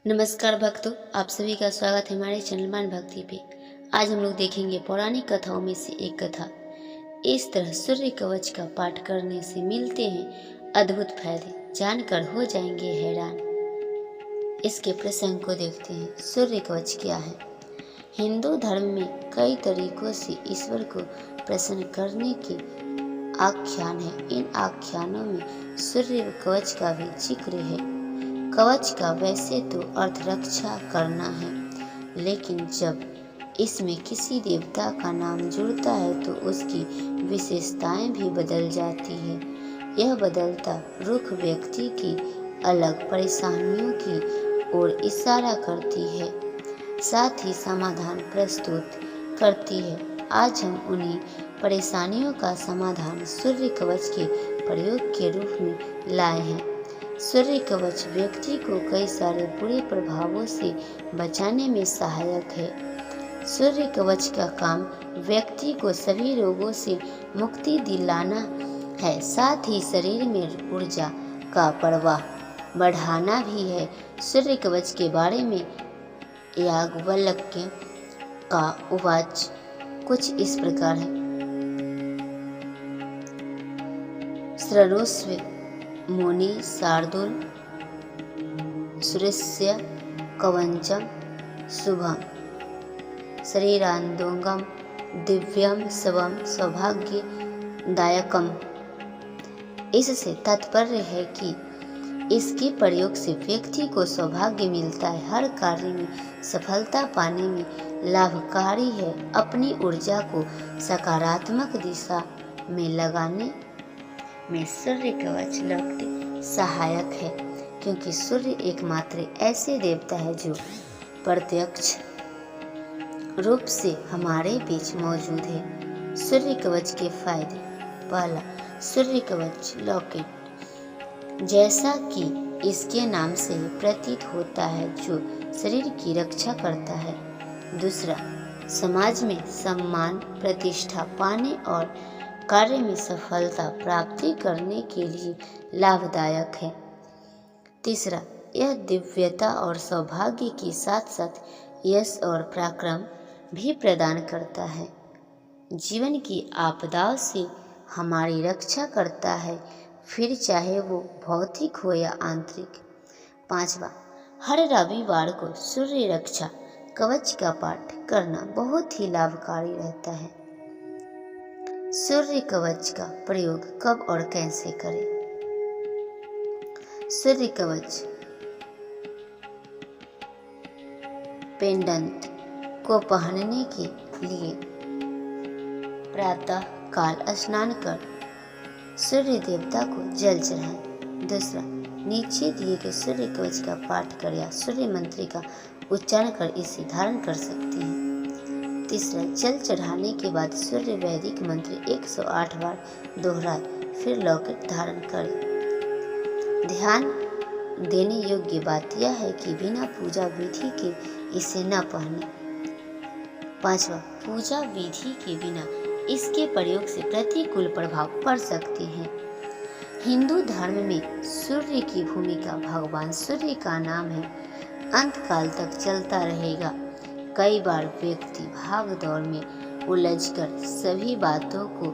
नमस्कार भक्तों, आप सभी का स्वागत है हमारे चैनल मान भक्ति पे। आज हम लोग देखेंगे पौराणिक कथाओं में से एक कथा। इस तरह सूर्य कवच का पाठ करने से मिलते हैं अद्भुत फायदे, जानकर हो जाएंगे हैरान। इसके प्रसंग को देखते हैं। सूर्य कवच क्या है? हिंदू धर्म में कई तरीकों से ईश्वर को प्रसन्न करने के आख्यान है। इन आख्यानों में सूर्य कवच का भी जिक्र है। कवच का वैसे तो अर्थ रक्षा करना है, लेकिन जब इसमें किसी देवता का नाम जुड़ता है तो उसकी विशेषताएं भी बदल जाती है। यह बदलता रुख व्यक्ति की अलग परेशानियों की ओर इशारा करती है, साथ ही समाधान प्रस्तुत करती है। आज हम उन्हीं परेशानियों का समाधान सूर्य कवच के प्रयोग के रूप में लाए हैं। सूर्य कवच व्यक्ति को कई सारे बुरे प्रभावों से बचाने में सहायक है। सूर्य कवच का काम व्यक्ति को सभी रोगों से मुक्ति दिलाना है, साथ ही शरीर में ऊर्जा का प्रवाह बढ़ाना भी है। सूर्य कवच के बारे में याज्ञवल्क्य का उवाच कुछ इस प्रकार है। श्ररोस्व मुनि शार्दूल सूर्यस्य कवचम शुभम शरीरांदोंगम दिव्यम शवम सौभाग्यदायकम। इससे तात्पर्य है कि इसके प्रयोग से व्यक्ति को सौभाग्य मिलता है, हर कार्य में सफलता पाने में लाभकारी है, अपनी ऊर्जा को सकारात्मक दिशा में लगाने में सूर्य कवच लौटते सहायक है, क्योंकि सूर्य एकमात्र ऐसे देवता है जो प्रत्यक्ष रूप से हमारे बीच मौजूद है। सूर्य कवच के फायदे। पहला, सूर्य कवच लॉकेट, जैसा कि इसके नाम से ही प्रतीत होता है, जो शरीर की रक्षा करता है। दूसरा, समाज में सम्मान प्रतिष्ठा पाने और कार्य में सफलता प्राप्ति करने के लिए लाभदायक है। तीसरा, यह दिव्यता और सौभाग्य के साथ साथ यश और पराक्रम भी प्रदान करता है। जीवन की आपदाओं से हमारी रक्षा करता है, फिर चाहे वो भौतिक हो या आंतरिक। पांचवा, हर रविवार को सूर्य रक्षा कवच का पाठ करना बहुत ही लाभकारी रहता है। सूर्य कवच का प्रयोग कब और कैसे करें? सूर्य कवच पेंडेंट को पहनने के लिए प्रातः काल स्नान कर सूर्य देवता को जल चढ़ाएं। दूसरा, नीचे दिए गए सूर्य कवच का पाठ कर या सूर्य मंत्र का उच्चारण कर इसे धारण कर सकते हैं। तीसरा, जल चढ़ाने के बाद सूर्य वैदिक मंत्र 108 बार दोहराए, फिर लॉकेट धारण करें। ध्यान देने योग्य बात यह है कि बिना पूजा विधि के इसे न पहने। पांचवा, पूजा विधि के बिना इसके प्रयोग से प्रतिकूल प्रभाव पड़ सकते हैं। हिंदू धर्म में सूर्य की भूमिका भगवान सूर्य का नाम है, अंत काल तक चलता रहेगा। कई बार व्यक्ति भाग दौड़ में उलझकर सभी बातों को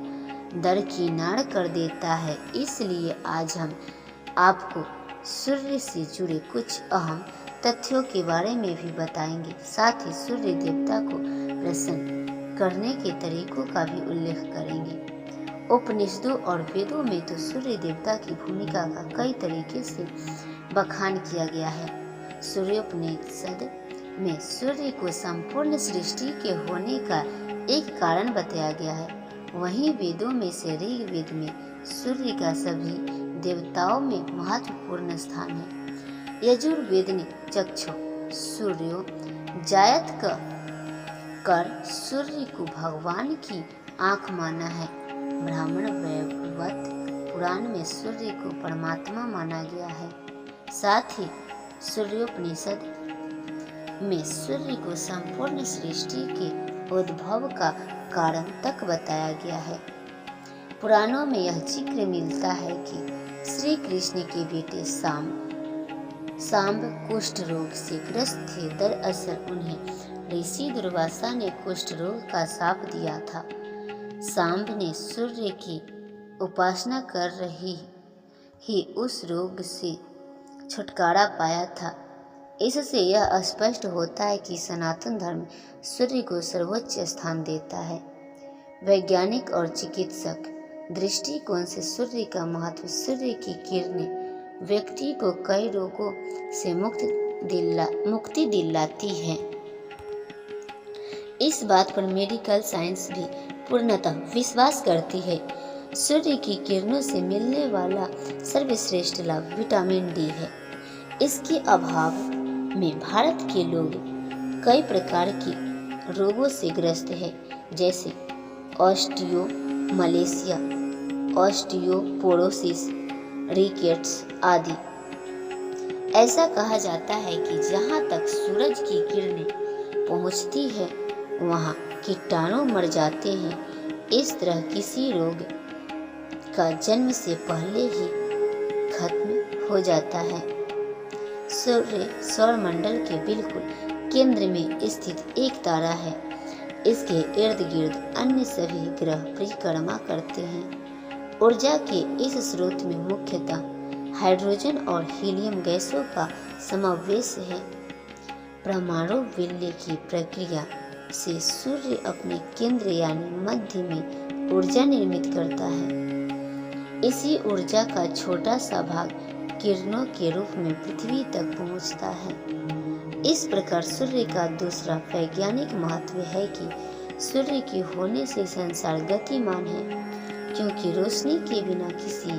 दरकिनार कर देता है, इसलिए आज हम आपको सूर्य से जुड़े कुछ अहम तथ्यों के बारे में भी बताएंगे, साथ ही सूर्य देवता को प्रसन्न करने के तरीकों का भी उल्लेख करेंगे। उपनिषदों और वेदों में तो सूर्य देवता की भूमिका का कई तरीके से बखान किया गया है। सूर्योपनिषद में सूर्य को संपूर्ण सृष्टि के होने का एक कारण बताया गया है। वहीं वेदों में से ऋग्वेद में सूर्य का सभी देवताओं में महत्वपूर्ण स्थान है। यजुर्वेद ने चक्षु सूर्यो जायत कर सूर्य को भगवान की आंख माना है। ब्राह्मण वैवर्त पुराण में सूर्य को परमात्मा माना गया है। साथ ही सूर्योपनिषद में सूर्य को संपूर्ण सृष्टि के उद्भव का कारण तक बताया गया है। पुराणों में यह जिक्र मिलता है कि श्री कृष्ण के बेटे शाम सांब कुष्ठ रोग से ग्रस्त थे। दरअसल उन्हें ऋषि दुर्वासा ने कुष्ठ रोग का शाप दिया था। सांब ने सूर्य की उपासना कर रही ही उस रोग से छुटकारा पाया था। इससे यह स्पष्ट होता है कि सनातन धर्म सूर्य को सर्वोच्च स्थान देता है। वैज्ञानिक और चिकित्सक दृष्टिकोण से सूर्य का महत्व। सूर्य की किरणें व्यक्ति को कई रोगों से मुक्ति दिलाती है। इस बात पर मेडिकल साइंस भी पूर्णतः विश्वास करती है। सूर्य की किरणों से मिलने वाला सर्वश्रेष्ठ लाभ विटामिन डी है। इसके अभाव में भारत के लोग कई प्रकार के रोगों से ग्रस्त हैं, जैसे ऑस्टियोमलेशिया, ऑस्टियोपोरोसिस, रिकेट्स आदि। ऐसा कहा जाता है कि जहाँ तक सूरज की किरणें पहुँचती है वहाँ कीटाणु मर जाते हैं। इस तरह किसी रोग का जन्म से पहले ही खत्म हो जाता है। सूर्य सौरमंडल के बिल्कुल केंद्र में स्थित एक तारा है। इसके इर्द गिर्द अन्य सभी ग्रह परिक्रमा करते हैं। ऊर्जा के इस स्रोत में मुख्यतः हाइड्रोजन और हीलियम गैसों का समावेश है। परमाणु विलय की प्रक्रिया से सूर्य अपने केंद्र यानी मध्य में ऊर्जा निर्मित करता है। इसी ऊर्जा का छोटा सा भाग किरणों के रूप में पृथ्वी तक पहुंचता है। इस प्रकार सूर्य का दूसरा वैज्ञानिक महत्व है कि सूर्य के होने से संसार गतिमान है, क्योंकि रोशनी के बिना किसी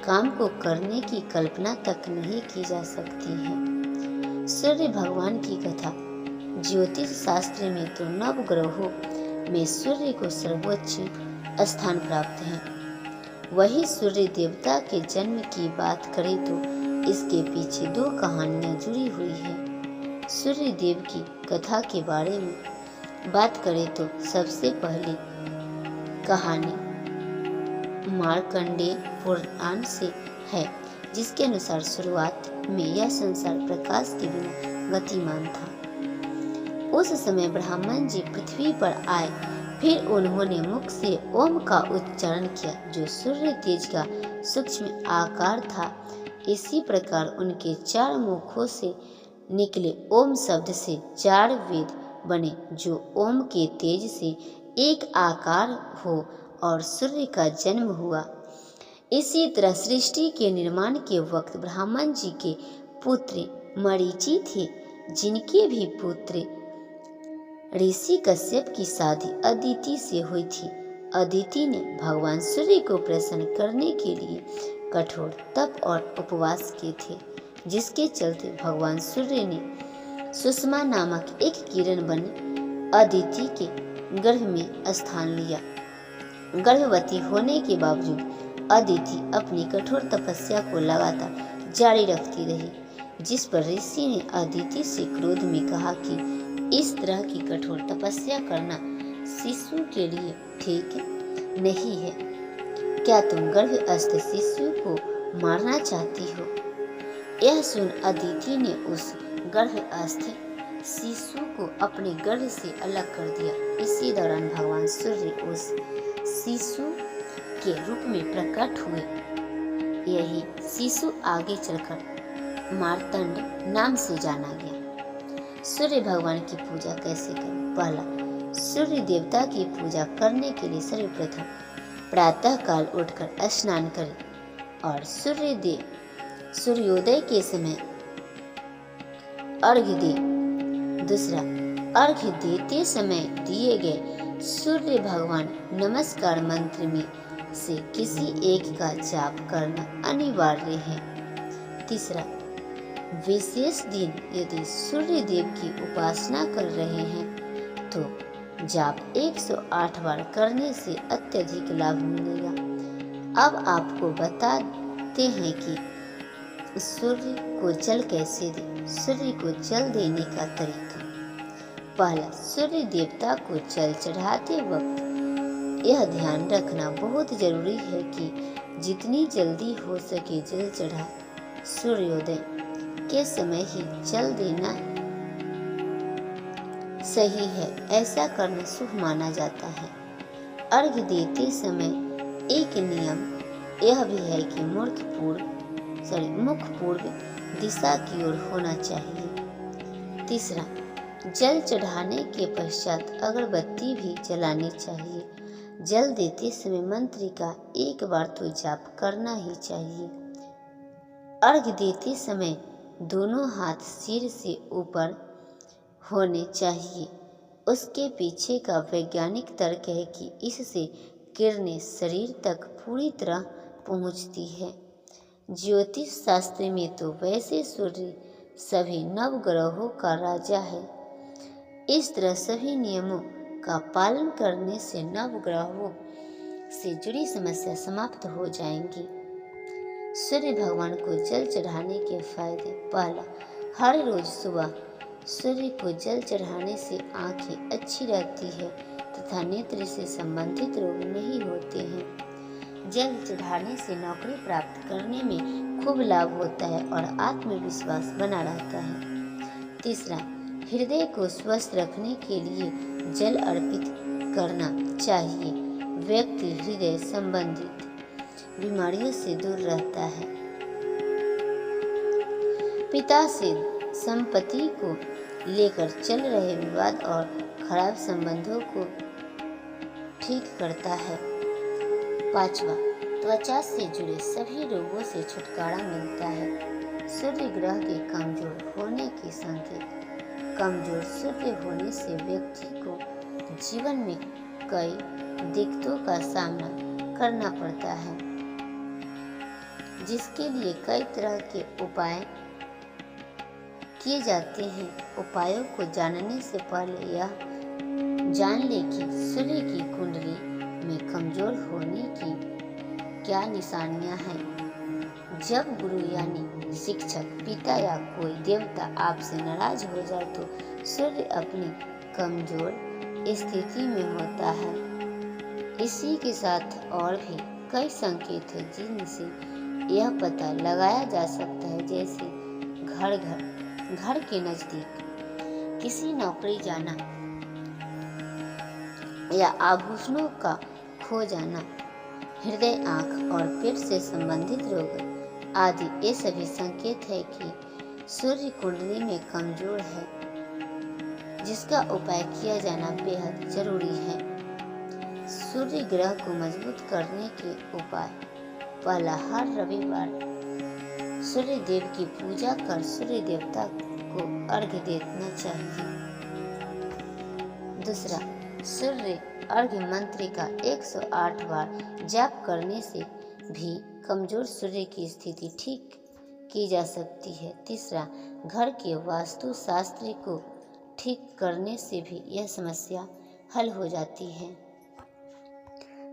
काम को करने की कल्पना तक नहीं की जा सकती है। सूर्य भगवान की कथा। ज्योतिष शास्त्र में तो नवग्रहों में सूर्य को सर्वोच्च स्थान प्राप्त है। वही सूर्य देवता के जन्म की बात करें तो इसके पीछे दो कहानियां जुड़ी हुई है। सूर्य देव की कथा के बारे में बात करें तो सबसे पहली कहानी मार्कंडेय पुराण से है, जिसके अनुसार शुरुआत में यह संसार प्रकाश के बिना गतिमान था। उस समय ब्रह्मन जी पृथ्वी पर आए, फिर उन्होंने मुख से ओम का उच्चारण किया, जो सूर्य तेज का सूक्ष्म आकार था। इसी प्रकार उनके 4 मुखों से निकले ओम शब्द से 4 वेद बने, जो ओम के तेज से एक आकार हो और सूर्य का जन्म हुआ। इसी तरह सृष्टि के निर्माण के वक्त ब्रह्मन जी के पुत्र मरीचि थे, जिनके भी पुत्र ऋषि कश्यप की शादी अदिति से हुई थी। अदिति ने भगवान सूर्य को प्रसन्न करने के लिए कठोर तप और उपवास किए थे, जिसके चलते भगवान सूर्य ने सुषमा नामक एक किरण बन अदिति के गर्भ में स्थान लिया। गर्भवती होने के बावजूद अदिति अपनी कठोर तपस्या को लगातार जारी रखती रही, जिस पर ऋषि ने अदिति से क्रोध में कहा कि इस तरह की कठोर तपस्या करना शिशु के लिए ठीक नहीं है। क्या तुम गर्भस्थ शिशु को मारना चाहती हो? यह सुन अदिति ने उस गर्भस्थ शिशु को अपने गर्भ से अलग कर दिया। इसी दौरान भगवान सूर्य उस शिशु के रूप में प्रकट हुए। यही शिशु आगे चलकर मार्तंड नाम से जाना गया। सूर्य भगवान की पूजा कैसे करें? पहला, सूर्य देवता की पूजा करने के लिए सर्वप्रथम प्रातः काल उठकर स्नान करें और सूर्योदय के समय अर्घ्य दें। दूसरा, अर्घ्य देते समय दिए गए सूर्य भगवान नमस्कार मंत्र में से किसी एक का जाप करना अनिवार्य है। तीसरा, विशेष दिन यदि सूर्य देव की उपासना कर रहे हैं तो जाप 108 बार करने से अत्यधिक लाभ मिलेगा। अब आपको बताते हैं कि सूर्य को जल कैसे दें। सूर्य को जल देने का तरीका। पहला, सूर्य देवता को जल चढ़ाते वक्त यह ध्यान रखना बहुत जरूरी है कि जितनी जल्दी हो सके जल चढ़ाएं। सूर्योदय के समय ही जल देना सही है, ऐसा करना शुभ माना जाता है। अर्घ्य देते समय एक नियम यह भी है कि मुख पूर्व दिशा की ओर होना चाहिए। तीसरा, जल चढ़ाने के पश्चात अगरबत्ती भी जलानी चाहिए। जल देते समय मंत्र का एक बार तो जाप करना ही चाहिए। अर्घ्य देते समय दोनों हाथ सिर से ऊपर होने चाहिए। उसके पीछे का वैज्ञानिक तर्क है कि इससे किरणें शरीर तक पूरी तरह पहुंचती है। ज्योतिष शास्त्र में तो वैसे सूर्य सभी नवग्रहों का राजा है। इस तरह सभी नियमों का पालन करने से नवग्रहों से जुड़ी समस्या समाप्त हो जाएंगी। सूर्य भगवान को जल चढ़ाने के फायदे। पहला, हर रोज सुबह सूर्य को जल चढ़ाने से आंखें अच्छी रहती है तथा नेत्र से संबंधित रोग नहीं होते हैं। जल चढ़ाने से नौकरी प्राप्त करने में खूब लाभ होता है और आत्मविश्वास बना रहता है। तीसरा, हृदय को स्वस्थ रखने के लिए जल अर्पित करना चाहिए। व्यक्ति हृदय संबंधित बीमारियों से दूर रहता है। पिता से संपत्ति को लेकर चल रहे विवाद और खराब संबंधों को ठीक करता है। पांचवा, त्वचा से जुड़े सभी रोगों से छुटकारा मिलता है। सूर्य ग्रह के कमजोर होने के संकेत। कमजोर सूर्य होने से व्यक्ति को जीवन में कई दिक्कतों का सामना करना पड़ता है, जिसके लिए कई तरह के उपाय किए जाते हैं। उपायों को जानने से पहले यह जान ले कि सूर्य की कुंडली में कमजोर होने की क्या निशानियां हैं। जब गुरु यानी शिक्षक, पिता या कोई देवता आपसे नाराज हो जाए तो सूर्य अपनी कमजोर स्थिति में होता है। इसी के साथ और भी कई संकेत हैं जिनसे यह पता लगाया जा सकता है, जैसे घर के नजदीक किसी नौकरी जाना या आभूषणों का खो जाना, हृदय, आंख और पेट से संबंधित रोग आदि। ये सभी संकेत है कि सूर्य कुंडली में कमजोर है, जिसका उपाय किया जाना बेहद जरूरी है। सूर्य ग्रह को मजबूत करने के उपाय। पहला, हर रविवार सूर्य देव की पूजा कर सूर्य देवता को अर्घ्य देना चाहिए। दूसरा, सूर्य अर्घ्य मंत्र का 108 बार जाप करने से भी कमजोर सूर्य की स्थिति ठीक की जा सकती है। तीसरा, घर के वास्तु शास्त्र को ठीक करने से भी यह समस्या हल हो जाती है।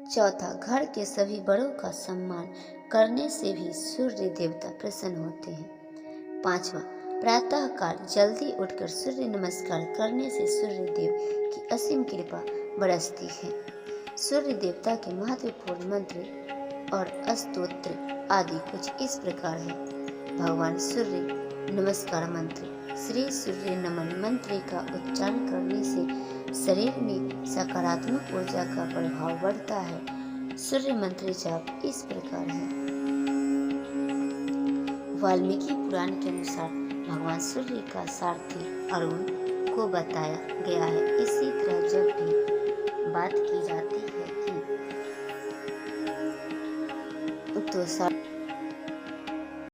चौथा, घर के सभी बड़ों का सम्मान करने से भी सूर्य देवता प्रसन्न होते हैं। पांचवा, प्रातः काल जल्दी उठकर सूर्य नमस्कार करने से सूर्य देव की असीम कृपा बरसती है। सूर्य देवता के महत्वपूर्ण मंत्र और स्तोत्र आदि कुछ इस प्रकार है। भगवान सूर्य नमस्कार मंत्र। श्री सूर्य नमन मंत्र का उच्चारण करने से शरीर में सकारात्मक ऊर्जा का प्रभाव बढ़ता है। सूर्य मंत्र जाप इस प्रकार है। वाल्मीकि पुराण के अनुसार भगवान सूर्य का सारथी अरुण को बताया गया है। इसी तरह जब भी बात की जाती है कि तो